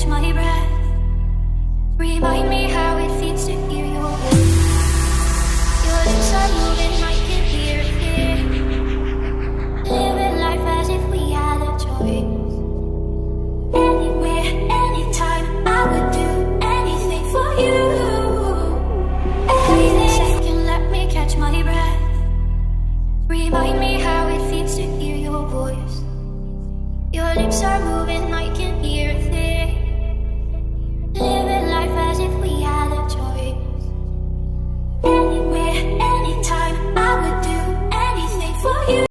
my breath. Remind me how it feels to hear your voice. Your lips are moving, I can hear it. Living life as if we had a choice. Anywhere, anytime, I would do anything for you. Every second, let me catch my breath. Remind me how it feels to hear your voice. Your lips are moving, I can hear